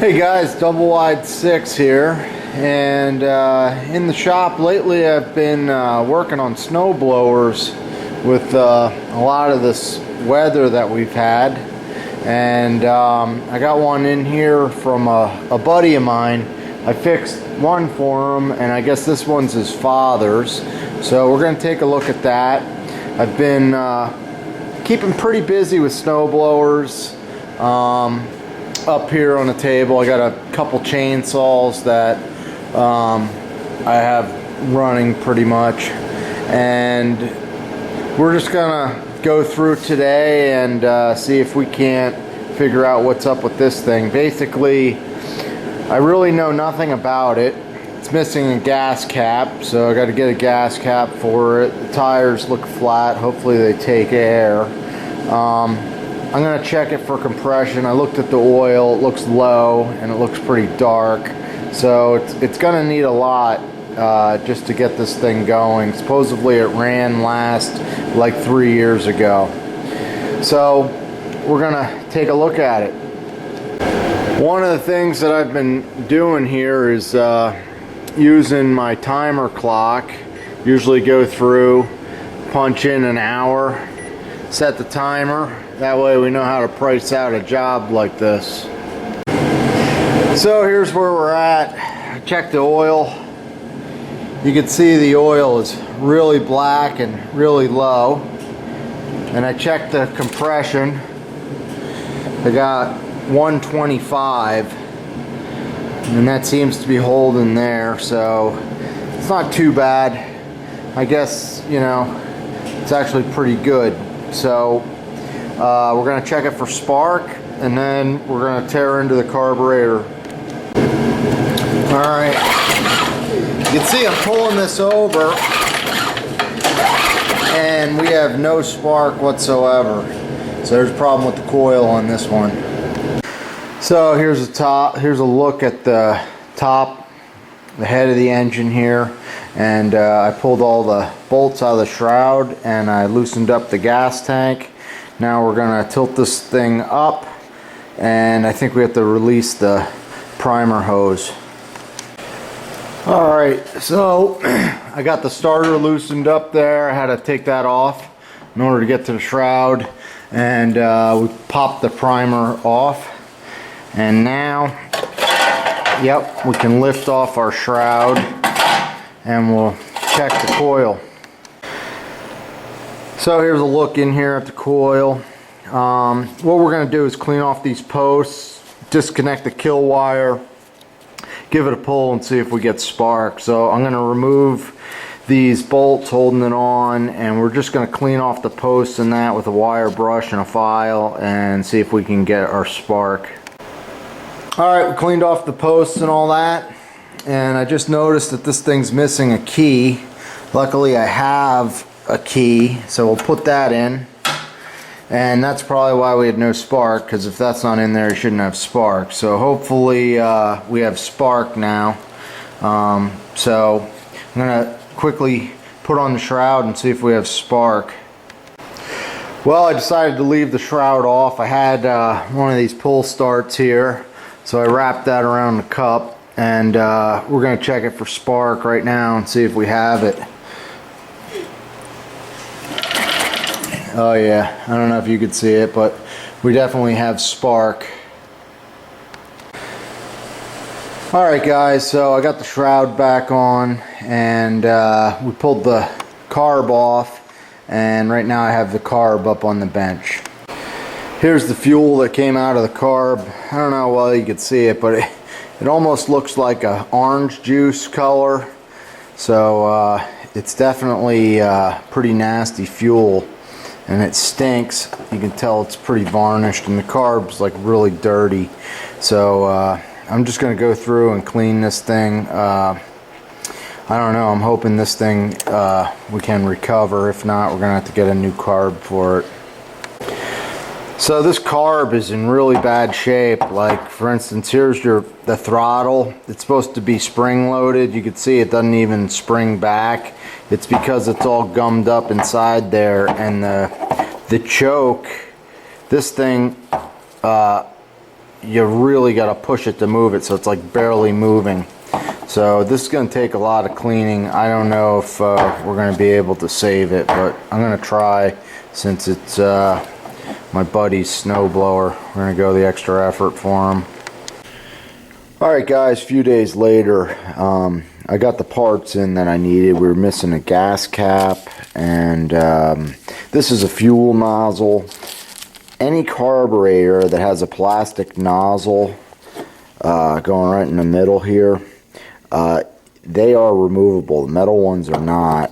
Hey guys, Double Wide 6 here, and in the shop lately I've been working on snow blowers with a lot of this weather that we've had, and I got one in here from a buddy of mine. I fixed one for him, and I guess this one's his father's, so we're going to take a look at that. I've been keeping pretty busy with snow blowers. Up here on the table I got a couple chainsaws that I have running pretty much, and we're just gonna go through today and see if we can't figure out what's up with this thing. Basically, I really know nothing about it. It's missing a gas cap, so I got to get a gas cap for it. The tires look flat, hopefully they take air. I'm going to check it for compression. I looked at the oil, it looks low and it looks pretty dark, so it's going to need a lot just to get this thing going. Supposedly it ran last like 3 years ago, so we're going to take a look at it. One of the things that I've been doing here is using my timer clock. Usually go through, punch in an hour, set the timer. That way we know how to price out a job like this. So here's where we're at. I checked the oil. You can see the oil is really black and really low. And I checked the compression. I got 125. And that seems to be holding there, so it's not too bad. I guess, you know, it's actually pretty good. So we're going to check it for spark, and then we're going to tear into the carburetor. Alright, you can see I'm pulling this over and we have no spark whatsoever. So there's a problem with the coil on this one. So here's a look at the top, the head of the engine here, and I pulled all the bolts out of the shroud and I loosened up the gas tank. Now we're going to tilt this thing up, and I think we have to release the primer hose. Alright, so I got the starter loosened up there. I had to take that off in order to get to the shroud, and we popped the primer off. And now, yep, we can lift off our shroud and we'll check the coil. So here's a look in here at the coil. What we're going to do is clean off these posts, disconnect the kill wire, give it a pull and see if we get spark. So I'm going to remove these bolts holding it on, and we're just going to clean off the posts and that with a wire brush and a file and see if we can get our spark. Alright, we cleaned off the posts and all that, and I just noticed that this thing's missing a key. Luckily I have a key, so we'll put that in, and that's probably why we had no spark, because if that's not in there you shouldn't have spark. So hopefully we have spark now. So I'm gonna quickly put on the shroud and see if we have spark. Well, I decided to leave the shroud off. I had one of these pull starts here, so I wrapped that around the cup, and we're gonna check it for spark right now and see if we have it. Oh yeah, I don't know if you could see it, but we definitely have spark. Alright guys, so I got the shroud back on, and we pulled the carb off, and right now I have the carb up on the bench. Here's the fuel that came out of the carb. I don't know how well you could see it, but it almost looks like a orange juice color, so it's definitely pretty nasty fuel. And it stinks. You can tell it's pretty varnished, and the carb's like really dirty. So I'm just gonna go through and clean this thing. I don't know, I'm hoping this thing we can recover. If not, we're gonna have to get a new carb for it. So this carb is in really bad shape. Like, for instance, here's the throttle. It's supposed to be spring loaded. You can see it doesn't even spring back. It's because it's all gummed up inside there, and the choke, this thing you really got to push it to move it, so it's like barely moving. So this is going to take a lot of cleaning. I don't know if we're going to be able to save it, but I'm going to try, since it's my buddy's snowblower. We're going to go the extra effort for him. Alright guys, a few days later, I got the parts in that I needed. We were missing a gas cap, and this is a fuel nozzle. Any carburetor that has a plastic nozzle going right in the middle here, they are removable. The metal ones are not,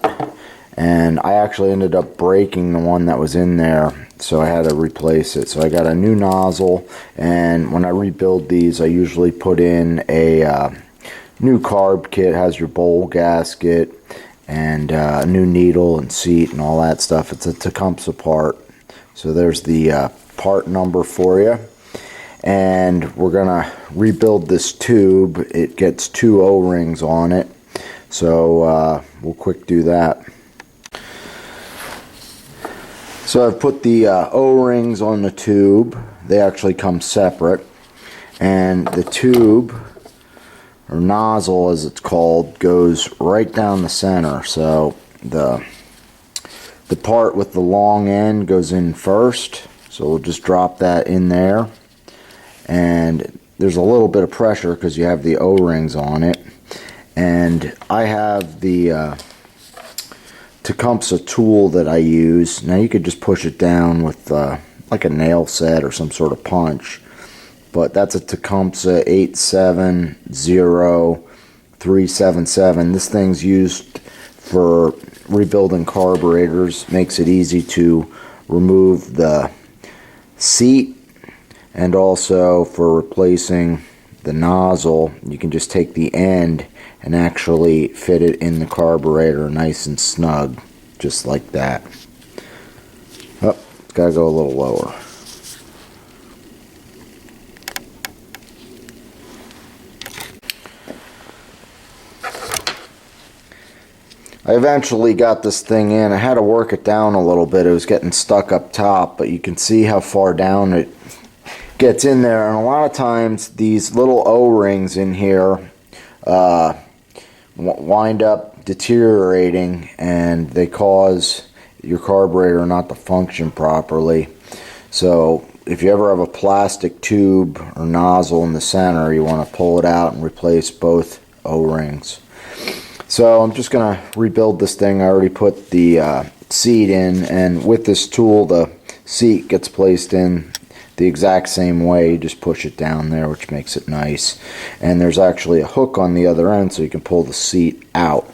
and I actually ended up breaking the one that was in there, so I had to replace it. So I got a new nozzle, and when I rebuild these, I usually put in a new carb kit. Has your bowl gasket and a new needle and seat and all that stuff. It's a Tecumseh part. So there's the part number for you. And we're gonna rebuild this tube. It gets 2 O-rings on it, so we'll quick do that. So I've put the O-rings on the tube. They actually come separate, and the tube, or nozzle as it's called, goes right down the center. So the part with the long end goes in first, so we'll just drop that in there. And there's a little bit of pressure because you have the O-rings on it, and I have the Tecumseh tool that I use. Now you could just push it down with like a nail set or some sort of punch, but that's a Tecumseh 870377. This thing's used for rebuilding carburetors. Makes it easy to remove the seat, and also for replacing the nozzle. You can just take the end and actually fit it in the carburetor nice and snug, just like that. Oh, it's got to go a little lower. I eventually got this thing in. I had to work it down a little bit. It was getting stuck up top, but you can see how far down it gets in there. And a lot of times these little O-rings in here wind up deteriorating, and they cause your carburetor not to function properly. So if you ever have a plastic tube or nozzle in the center, you want to pull it out and replace both O-rings. So I'm just going to rebuild this thing. I already put the seat in, and with this tool the seat gets placed in the exact same way. You just push it down there, which makes it nice. And there's actually a hook on the other end, so you can pull the seat out.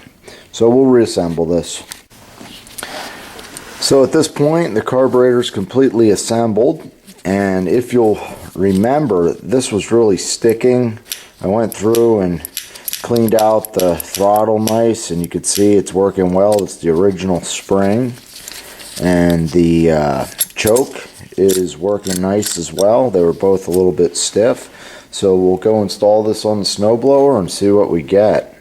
So we'll reassemble this. So at this point, the carburetor is completely assembled, and if you'll remember, this was really sticking. I went through and cleaned out the throttle nice, and you can see it's working well. It's the original spring, and the choke is working nice as well. They were both a little bit stiff, so we'll go install this on the snowblower and see what we get.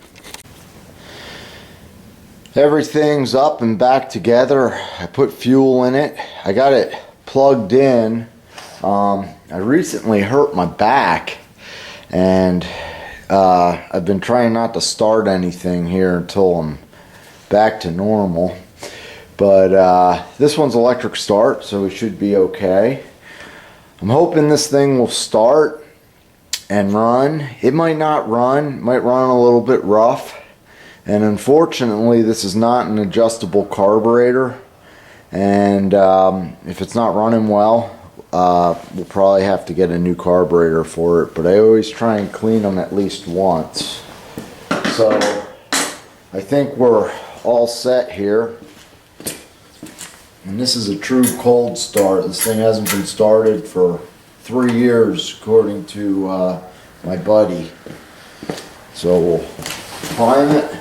Everything's up and back together. I put fuel in it. I got it plugged in. I recently hurt my back, and I've been trying not to start anything here until I'm back to normal. But this one's electric start, so we should be okay. I'm hoping this thing will start and run. It might not run, might run a little bit rough. And unfortunately, this is not an adjustable carburetor. And if it's not running well, we'll probably have to get a new carburetor for it. But I always try and clean them at least once. So I think we're all set here. And this is a true cold start. This thing hasn't been started for 3 years, according to my buddy. So we'll prime it,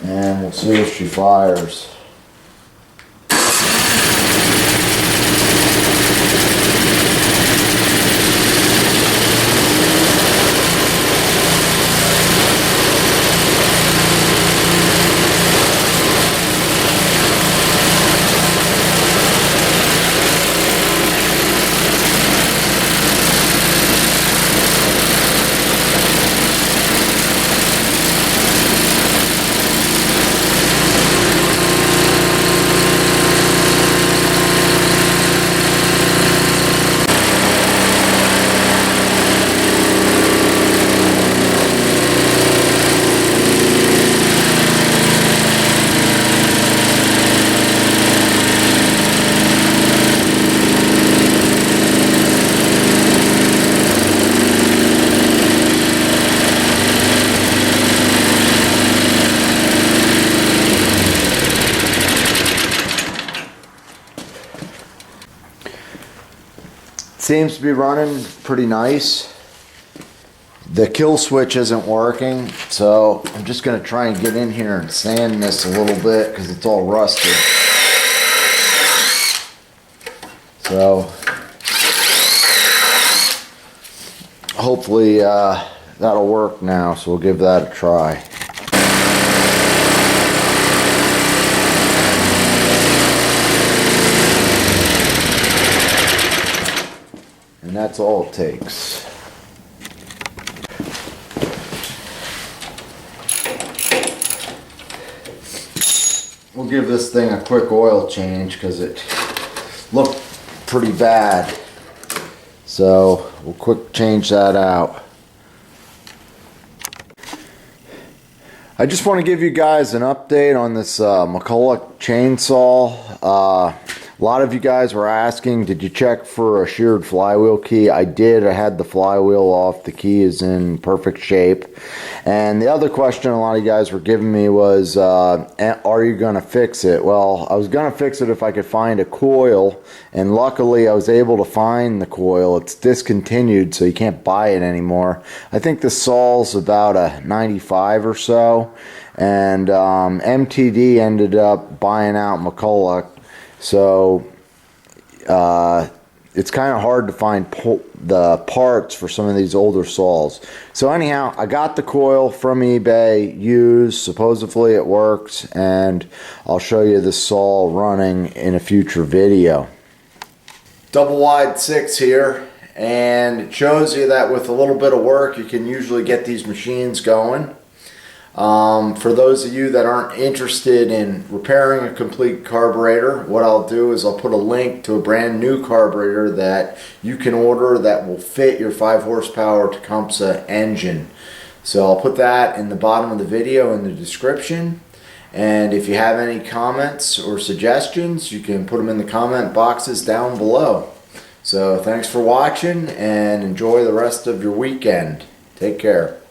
and we'll see if she fires. seems to be running pretty nice. The kill switch isn't working, so I'm just going to try and get in here and sand this a little bit because it's all rusted. So hopefully that'll work now, so we'll give that a try. And that's all it takes. We'll give this thing a quick oil change because it looked pretty bad. So we'll quick change that out. I just want to give you guys an update on this McCulloch chainsaw. A lot of you guys were asking, did you check for a sheared flywheel key? I did. I had the flywheel off. The key is in perfect shape. And the other question a lot of you guys were giving me was, are you going to fix it? Well, I was going to fix it if I could find a coil, and luckily I was able to find the coil. It's discontinued, so you can't buy it anymore. I think the saw's about a 95 or so, and MTD ended up buying out McCulloch. So it's kind of hard to find the parts for some of these older saws. So anyhow, I got the coil from eBay used. Supposedly it works, and I'll show you the saw running in a future video. Double wide 6 here, and it shows you that with a little bit of work you can usually get these machines going. For those of you that aren't interested in repairing a complete carburetor, what I'll do is I'll put a link to a brand new carburetor that you can order that will fit your 5 horsepower Tecumseh engine. So I'll put that in the bottom of the video in the description, and if you have any comments or suggestions, you can put them in the comment boxes down below. So thanks for watching, and enjoy the rest of your weekend. Take care.